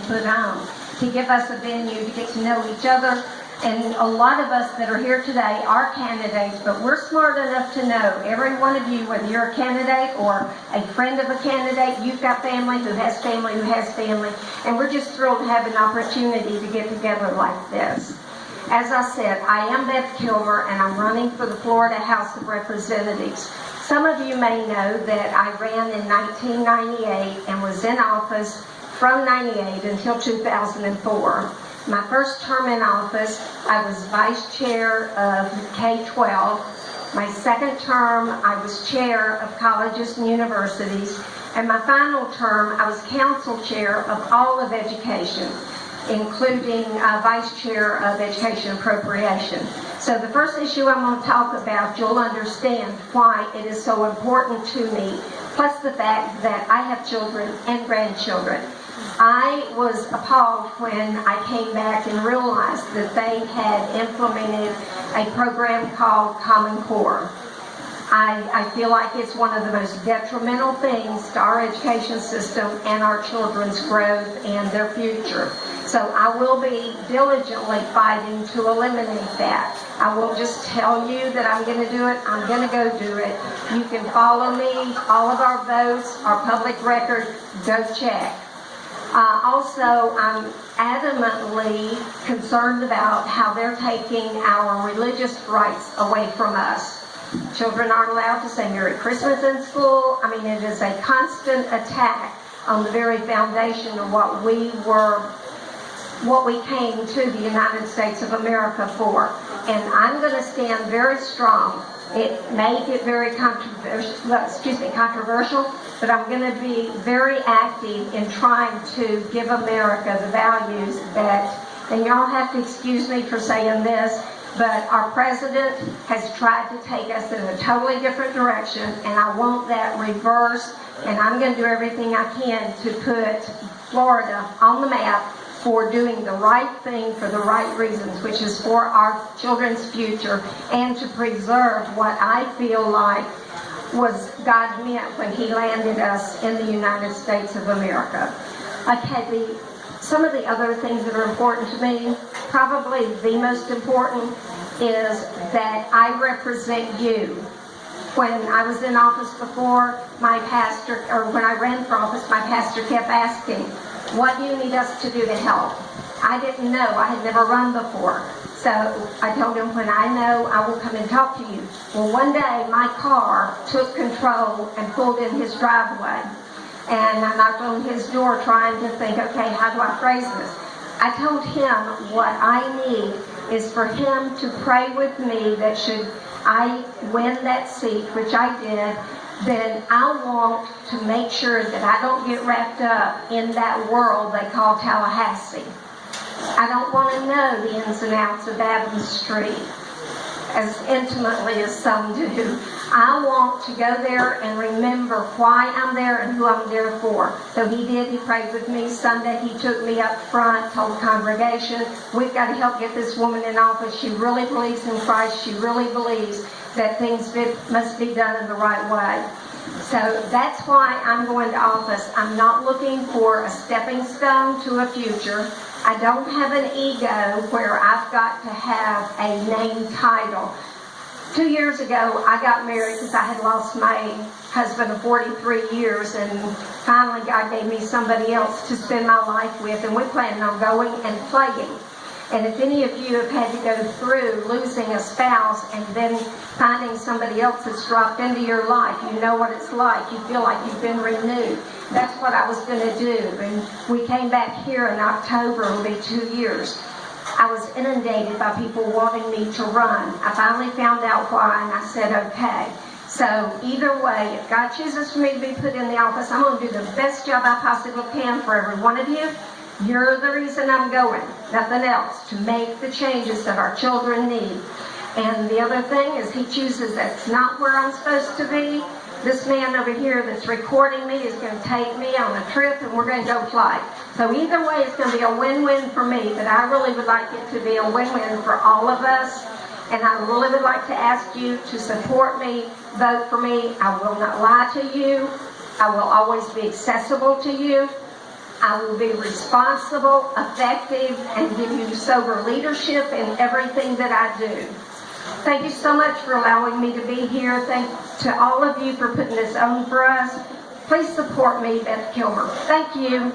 put on, to give us a venue to get to know each other. And a lot of us that are here today are candidates, but we're smart enough to know, every one of you, whether you're a candidate or a friend of a candidate, you've got family who has family who has family, and we're just thrilled to have an opportunity to get together like this. As I said, I am Beth Kilmer, and I'm running for the Florida House of Representatives. Some of you may know that I ran in 1998 and was in office from 98 until 2004. My first term in office, I was vice chair of K-12. My second term, I was chair of colleges and universities. And my final term, I was council chair of all of education, including vice chair of education appropriation. So the first issue I'm going to talk about, you'll understand why it is so important to me, plus the fact that I have children and grandchildren. I was appalled when I came back and realized that they had implemented a program called Common Core. I feel like it's one of the most detrimental things to our education system and our children's growth and their future. So I will be diligently fighting to eliminate that. I will just tell you that I'm going to do it. I'm going to go do it. You can follow me. All of our votes are public record. Go check. Also, I'm adamantly concerned about how they're taking our religious rights away from us. Children aren't allowed to say Merry Christmas in school. I mean, it is a constant attack on the very foundation of what we came to the United States of America for. And I'm going to stand very strong. It may get very controversial, but I'm going to be very active in trying to give America the values that, and y'all have to excuse me for saying this, but our president has tried to take us in a totally different direction, and I want that reversed, and I'm going to do everything I can to put Florida on the map for doing the right thing for the right reasons, which is for our children's future and to preserve what I feel like was God meant when He landed us in the United States of America. Okay, some of the other things that are important to me, probably the most important, is that I represent you. When I was in office before, my pastor, or when I ran for office, my pastor kept asking, what do you need us to do to help? I didn't know. I had never run before. So I told him, when I know, I will come and talk to you. Well, one day my car took control and pulled in his driveway. And I knocked on his door trying to think, okay, how do I phrase this? I told him what I need is for him to pray with me that should I win that seat, which I did, then I want to make sure that I don't get wrapped up in that world they call Tallahassee. I don't want to know the ins and outs of Adams Street as intimately as some do. I want to go there and remember why I'm there and who I'm there for. So he did. He prayed with me. Sunday he took me up front, told the congregation, we've got to help get this woman in office. She really believes in Christ. She really believes that things must be done in the right way. So that's why I'm going to office. I'm not looking for a stepping stone to a future. I don't have an ego where I've got to have a name title. 2 years ago, I got married because I had lost my husband of 43 years, and finally God gave me somebody else to spend my life with, and we planned on going and playing. And if any of you have had to go through losing a spouse and then finding somebody else that's dropped into your life, you know what it's like. You feel like you've been renewed. That's what I was going to do. And we came back here in October. It'll be 2 years. I was inundated by people wanting me to run. I finally found out why, and I said, okay. So either way, if God chooses for me to be put in the office, I'm going to do the best job I possibly can for every one of you. You're the reason I'm going, nothing else, to make the changes that our children need. And the other thing is He chooses that's not where I'm supposed to be. This man over here that's recording me is going to take me on a trip, and we're going to go fly. So either way, it's going to be a win-win for me, but I really would like it to be a win-win for all of us. And I really would like to ask you to support me, vote for me. I will not lie to you. I will always be accessible to you. I will be responsible, effective, and give you sober leadership in everything that I do. Thank you so much for allowing me to be here. Thank to all of you for putting this on for us. Please support me, Beth Kilmer. Thank you.